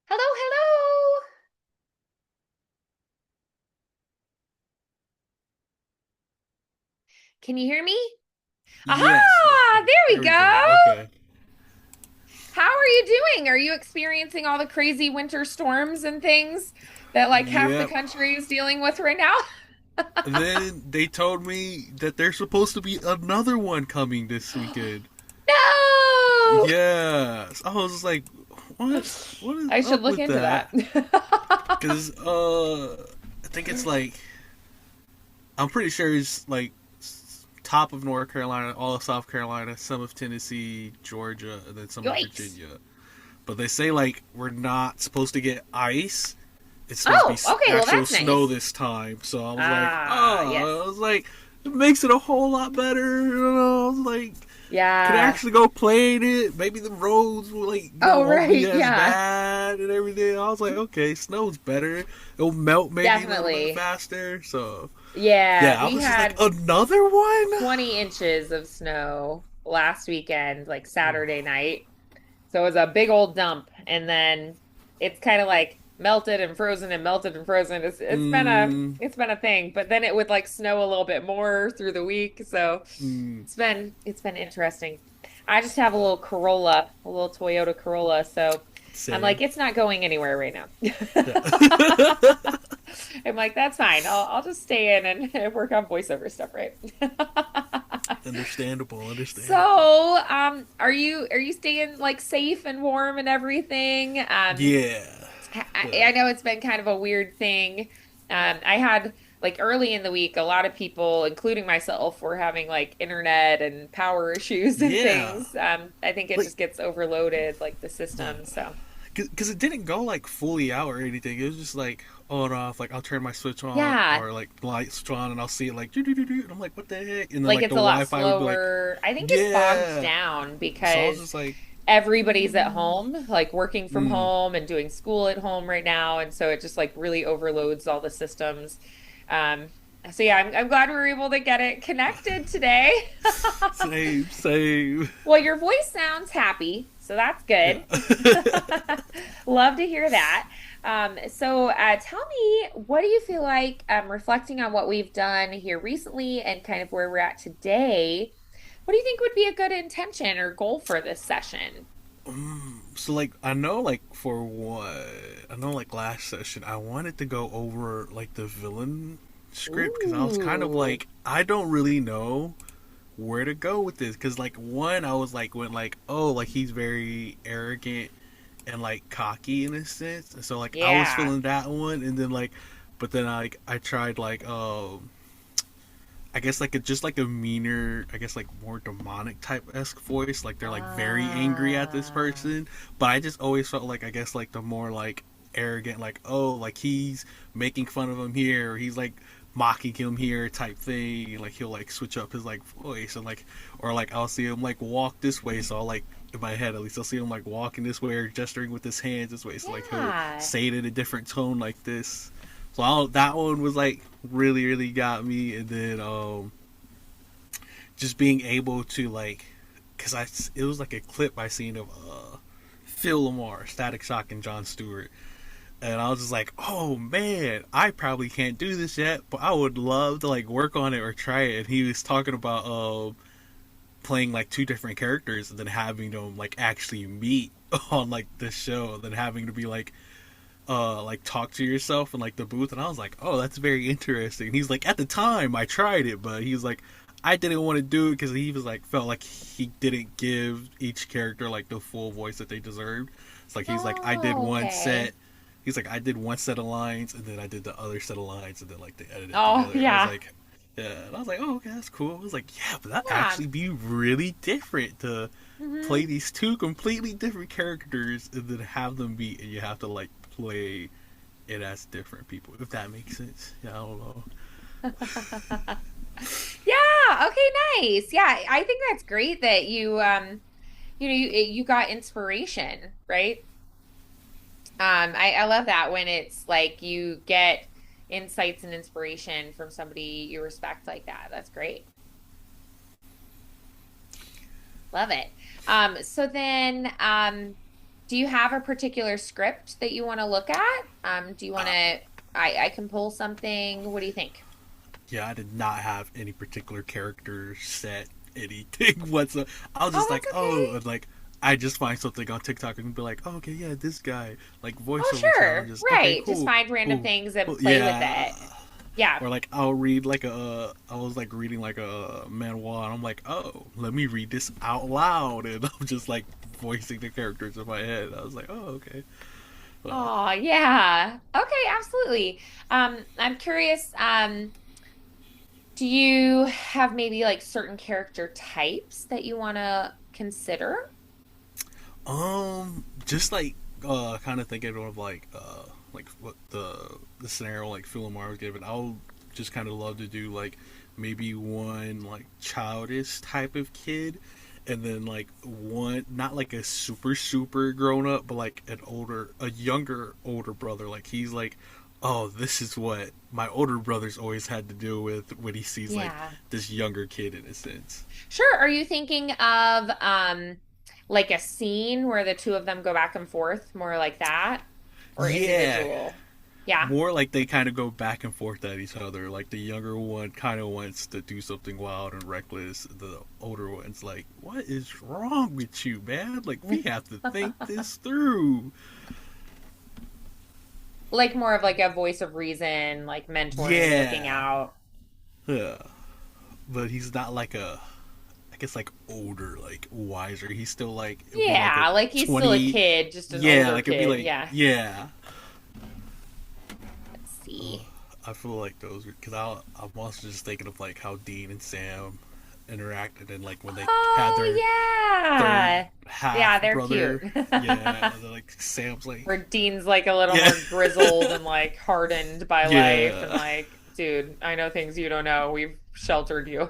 Hello, hello. Can you hear me? Yes, yes, Aha! yes. There we There we go. go. Okay. How are you doing? Are you experiencing all the crazy winter storms and things that like half the Yep. country is dealing with right now? Then they told me that there's supposed to be another one coming this weekend. No! Yes. I was just like, what? What is I should up look with into that? that. Because I think it's like I'm pretty sure it's like top of North Carolina, all of South Carolina, some of Tennessee, Georgia, and then some of Yikes. Virginia. But they say like we're not supposed to get ice. It's supposed to be Oh, okay, well actual that's snow nice. this time. So I was like, Ah, yes. oh, I was like, it makes it a whole lot better. I was like, could Yeah. actually go play in it. Maybe the roads will like Oh, won't be right, as yeah. bad and everything. I was like, okay, snow's better. It'll melt maybe a little bit Definitely. faster. So Yeah, yeah, I we was just like, had another one. 20 inches of snow last weekend, like Saturday night. So it was a big old dump. And then it's kind of like melted and frozen and melted and frozen. It's been a Mm, it's been a thing. But then it would like snow a little bit more through the week. So mm, it's been interesting. I just have a little Corolla, a little Toyota Corolla. So I'm like, same. it's not going anywhere right now. Yeah. I'm like, that's fine. I'll just stay in and work on voiceover stuff, right? Understandable. Understandable. So, are you staying like safe and warm and everything? Yeah. I know it's been kind of a weird thing. I had like early in the week, a lot of people, including myself, were having like internet and power issues and Yeah. things. I think it Like, just gets overloaded, like the yeah. system. So, Because it didn't go like fully out or anything. It was just like on and off. Like I'll turn my switch on yeah, or like the light switch on and I'll see it like do do do do. And I'm like, what the heck? And then like like the it's a lot Wi-Fi would be like, slower. I think it's bogged yeah. down So I was because just like, everybody's at home, like working from mm, home and doing school at home right now. And so it just like really overloads all the systems. Um, so yeah, I'm glad we were able to get it connected today. same, same. Well, your voice sounds happy, so that's Yeah. good. Love to hear that. Tell me, what do you feel like, reflecting on what we've done here recently and kind of where we're at today? What do you think would be a good intention or goal for this session? So like I know like for what I know like last session I wanted to go over like the villain script because I was kind of Ooh. like I don't really know where to go with this because like one I was like went like oh like he's very arrogant and like cocky in a sense and so like I was Yeah. feeling that one and then like but then I tried like I guess like a just like a meaner, I guess like more demonic type esque voice. Like they're like very angry at this Ah. person, but I just always felt like I guess like the more like arrogant, like oh like he's making fun of him here, or he's like mocking him here type thing. Like he'll like switch up his like voice and like or like I'll see him like walk this way, so I'll like in my head at least I'll see him like walking this way or gesturing with his hands this way. So like he'll Yeah. say it in a different tone like this. So that one was like really got me, and then just being able to like, cause it was like a clip I seen of Phil Lamar, Static Shock, and John Stewart, and I was just like, oh man, I probably can't do this yet, but I would love to like work on it or try it. And he was talking about playing like two different characters and then having them like actually meet on like the show, and then having to be like talk to yourself in like the booth, and I was like, oh, that's very interesting. And he's like, at the time I tried it, but he's like, I didn't want to do it because he was like felt like he didn't give each character like the full voice that they deserved. It's like he's like, I did Oh, one okay. set. He's like, I did one set of lines, and then I did the other set of lines, and then like they edited it Oh, together. And I was yeah. like, yeah, and I was like, oh, okay, that's cool. I was like, yeah, but that Yeah. actually be really different to Hmm. play these two completely different characters and then have them meet, and you have to like play it as different people, if that makes sense. Yeah, I don't know. Yeah, okay, nice. Yeah, I think that's great that you got inspiration, right? I love that when it's like you get insights and inspiration from somebody you respect like that. That's great. Love it. So then, do you have a particular script that you want to look at? Do you want to, I can pull something. What do you think? Yeah, I did not have any particular character set anything whatsoever. I was Oh, just that's like, okay. oh, and like I just find something on TikTok and be like, oh, okay, yeah, this guy, like Oh, voiceover sure. challenges. Okay, Right. Just cool, find random cool, things and cool. play with Yeah. it. Yeah. Or like I'll read like I was like reading like a manhwa and I'm like, oh, let me read this out loud, and I'm just like voicing the characters in my head. I was like, oh, okay. Uh, Oh, yeah. Okay, absolutely. I'm curious, do you have maybe like certain character types that you want to consider? just like kind of thinking of like what the scenario like Philemar was given. I'll just kind of love to do like maybe one like childish type of kid, and then like one not like a super grown up, but like a younger older brother. Like he's like, oh, this is what my older brother's always had to deal with when he sees like Yeah. this younger kid in a sense. Sure. Are you thinking of like a scene where the two of them go back and forth, more like that, or Yeah, individual? Yeah. more like they kind of go back and forth at each other. Like the younger one kind of wants to do something wild and reckless. The older one's like, "What is wrong with you, man? Like we have to think this through." Like more of like a voice of reason, like mentoring, looking Yeah, out. yeah. But he's not like I guess like older, like wiser. He's still like it'd be like a Yeah, like he's still a 20. kid, just an Yeah, older like it'd be kid. like Yeah. yeah. Let's see. I feel like those because I'm also just thinking of like how Dean and Sam interacted and like when they had Oh their yeah. Yeah, half they're cute. brother. Yeah, and then, like Sam's like, Where Dean's like a little yeah, more grizzled and like hardened by life and yeah, like, dude, I know things you don't know. We've sheltered you.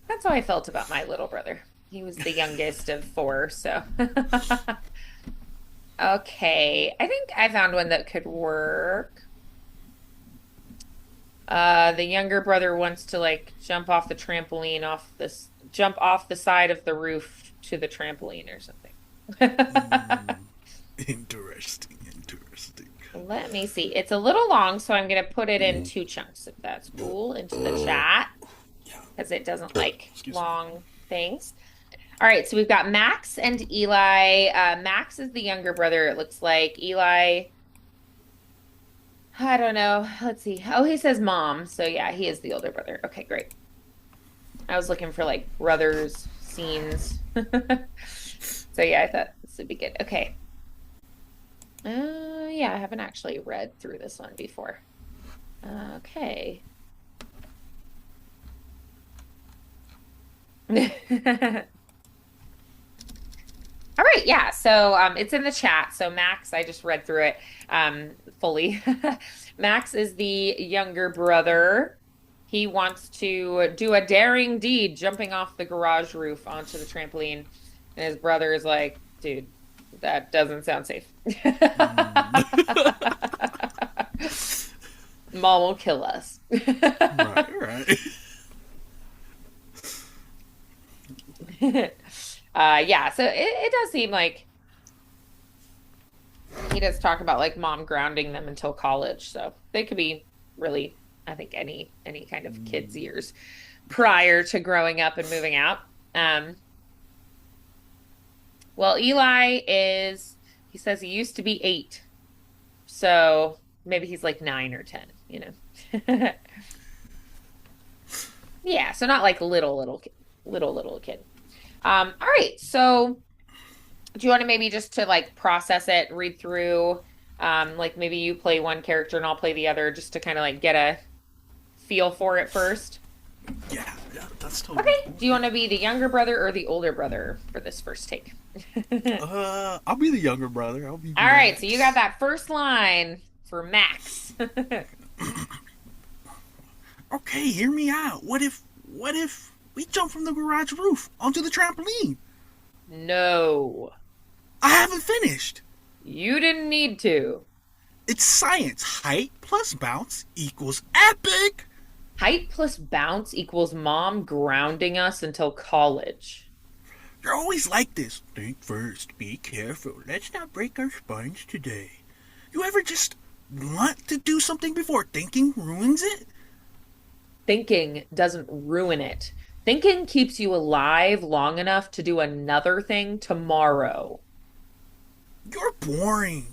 That's how I felt about my little brother. He was the youngest of four, so. Okay, I think I found one that could work. The younger brother wants to like jump off the side of the roof to the trampoline or something. interesting, interesting. Let me see. It's a little long, so I'm going to put it in two chunks, if that's cool, into the chat Yeah, because it doesn't like excuse me. long things. All right, so we've got Max and Eli. Max is the younger brother, it looks like. Eli, I don't know. Let's see. Oh, he says mom. So yeah, he is the older brother. Okay, great. I was looking for like brothers scenes. So yeah, I thought this would be good. Okay. Yeah, I haven't actually read through this one before. Okay. All right, yeah. So it's in the chat. So Max, I just read through it fully. Max is the younger brother. He wants to do a daring deed, jumping off the garage roof onto the trampoline. And his brother is like, dude, that doesn't sound safe. Mom will kill us. Right, right. Yeah, so it does seem like he does talk about like mom grounding them until college. So they could be really, I think, any kind of kids' years prior to growing up and moving out. Um, well, Eli is, he says he used to be 8. So maybe he's like 9 or 10, you know. Yeah, so not like little kid. All right. So do you want to maybe just to like process it, read through, like maybe you play one character and I'll play the other just to kind of like get a feel for it first? Yeah, yeah, that's Okay. totally cool. Do you want to be the younger brother or the older brother for this first take? I'll be the younger brother. I'll be All right, so you got Max. that first line for Max. Okay, hear me out. What if we jump from the garage roof onto the trampoline? No, I haven't finished. you didn't need to. It's science. Height plus bounce equals epic. Height plus bounce equals mom grounding us until college. You're always like this. Think first, be careful. Let's not break our spines today. You ever just want to do something before thinking ruins it? Thinking doesn't ruin it. Thinking keeps you alive long enough to do another thing tomorrow. You're boring.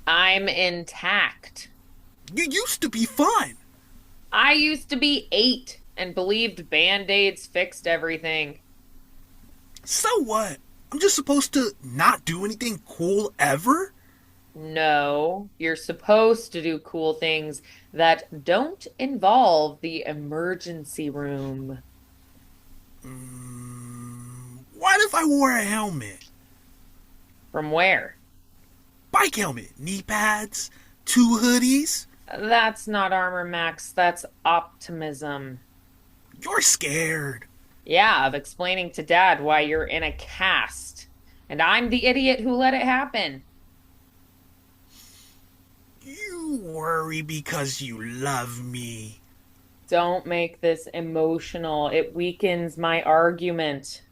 I'm intact. You used to be fun. I used to be 8 and believed band-aids fixed everything. So what? I'm just supposed to not do anything cool ever? No, you're supposed to do cool things that don't involve the emergency room. What if I wore a helmet? From where? Bike helmet, knee pads, 2 hoodies. That's not armor, Max. That's optimism. You're scared. Yeah, of explaining to Dad why you're in a cast. And I'm the idiot who let it happen. You worry because you love me. Don't make this emotional. It weakens my argument.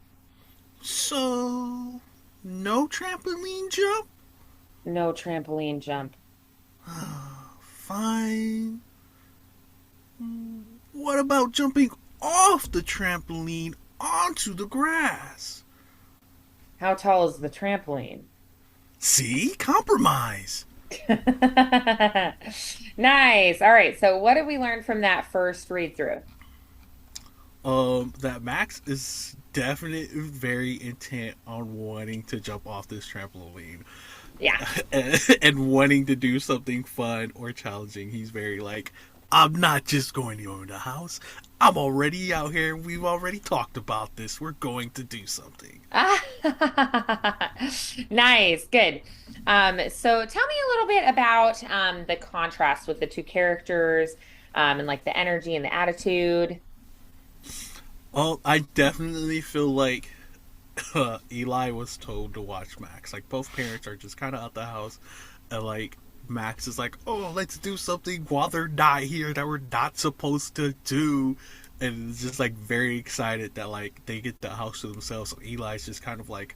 So, no trampoline jump? No trampoline jump. Fine. What about jumping off the trampoline onto the grass? How tall is the trampoline? See? Compromise. Nice. All right. So, what did we learn from that first read through? That Max is definitely very intent on wanting to jump off this trampoline. Yeah. And wanting to do something fun or challenging. He's very like, I'm not just going to go in the house. I'm already out here. We've already talked about this. We're going to do something. Nice. Good. So tell me a little bit about the contrast with the two characters and like the energy and the attitude. Well, I definitely feel like Eli was told to watch Max. Like both parents are just kind of out the house, and like Max is like, "Oh, let's do something while they're not here that we're not supposed to do," and it's just like very excited that like they get the house to themselves. So Eli's just kind of like,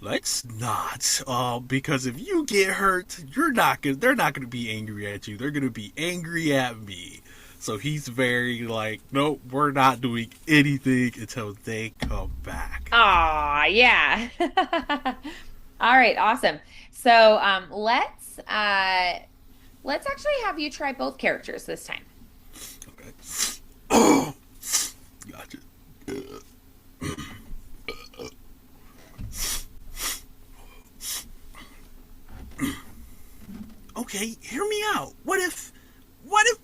"Let's not, because if you get hurt, they're not gonna be angry at you. They're gonna be angry at me." So he's very like, nope, we're not doing anything until they come back. Aw, yeah. All right, awesome. So let's actually have you try both characters this time. Okay. Oh, gotcha. Okay, hear me out. What if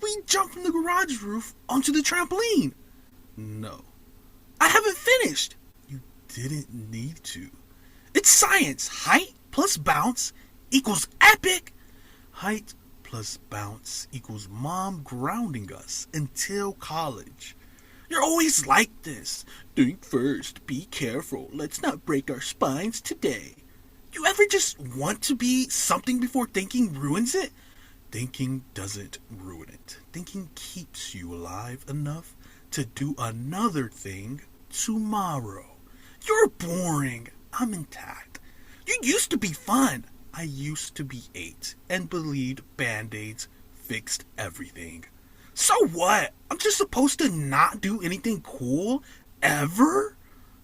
we jump from the garage roof onto the trampoline? No. I haven't finished. You didn't need to. It's science. Height plus bounce equals epic. Height plus bounce equals mom grounding us until college. You're always like this. Think first. Be careful. Let's not break our spines today. You ever just want to be something before thinking ruins it? Thinking doesn't ruin it. Thinking keeps you alive enough to do another thing tomorrow. You're boring. I'm intact. You used to be fun. I used to be 8 and believed band-aids fixed everything. So what? I'm just supposed to not do anything cool ever?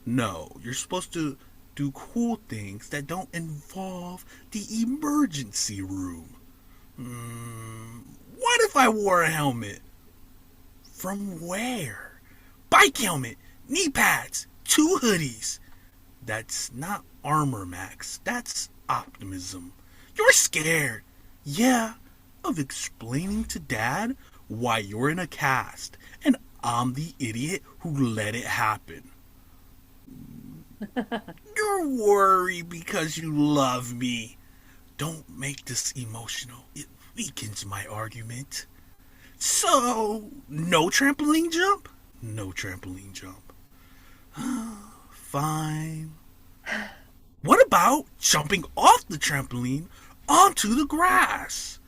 No, you're supposed to do cool things that don't involve the emergency room. What if I wore a helmet? From where? Bike helmet, knee pads, 2 hoodies. That's not armor, Max. That's optimism. You're scared. Yeah, of explaining to Dad why you're in a cast, and I'm the idiot who let it happen. You're worried because you love me. Don't make this emotional. It weakens my argument. So, no trampoline jump? No trampoline jump. Fine. What about jumping off the trampoline onto the grass?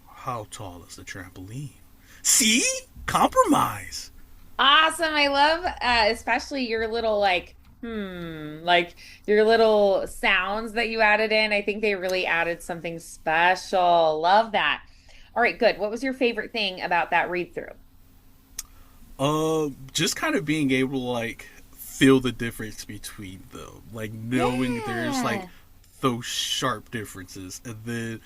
How tall is the trampoline? See? Compromise. Awesome. I love especially your little like Like your little sounds that you added in, I think they really added something special. Love that. All right, good. What was your favorite thing about that read through? Just kind of being able to like feel the difference between them, like knowing there's like Yeah. those sharp differences, and then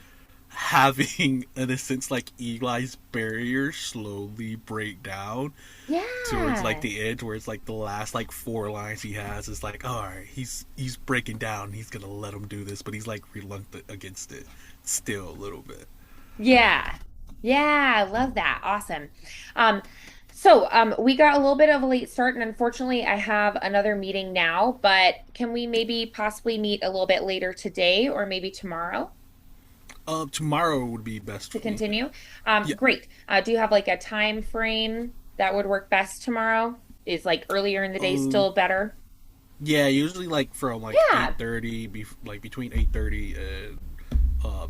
having, in a sense, like Eli's barrier slowly break down towards like Yeah. the edge, where it's like the last like four lines he has is like, all right, he's breaking down, he's gonna let him do this, but he's like reluctant against it still a little bit. Yeah. Yeah, I love that. Awesome. We got a little bit of a late start, and unfortunately, I have another meeting now, but can we maybe possibly meet a little bit later today or maybe tomorrow Tomorrow would be best to for me. continue? Yeah. Great. Do you have like a time frame that would work best tomorrow? Is like earlier in the day Um. still better? Yeah. Usually like from like Yeah. 8:30, like between 8:30 and uh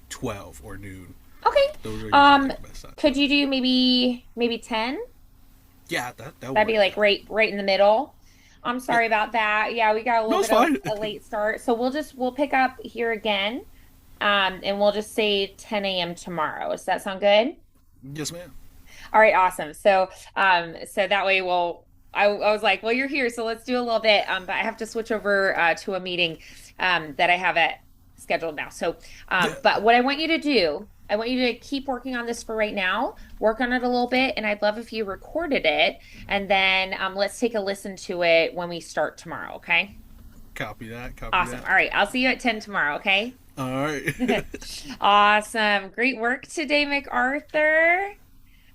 12 or noon. Okay. Those are usually Um, like the best times. could you do maybe 10? Yeah, that would That'd be work. like Yeah. right in the middle. I'm Yep. sorry about that. Yeah, we got a little No, it's bit of fine. a late start. So we'll pick up here again. And we'll just say 10 a.m. tomorrow. Does that sound good? Yes, ma'am. All right, awesome. So that way I was like, well, you're here, so let's do a little bit. But I have to switch over to a meeting that I have at scheduled now. Yeah. But what I want you to do, I want you to keep working on this for right now, work on it a little bit, and I'd love if you recorded it, and then let's take a listen to it when we start tomorrow, okay? Copy that. Copy Awesome. that. All right, I'll see you at 10 tomorrow, okay? All right. Awesome. Great work today, McArthur.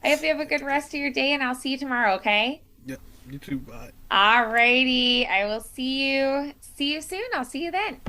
I hope you have a good rest of your day and I'll see you tomorrow, okay? Yep. You too. Bye. All righty. I will see you soon. I'll see you then.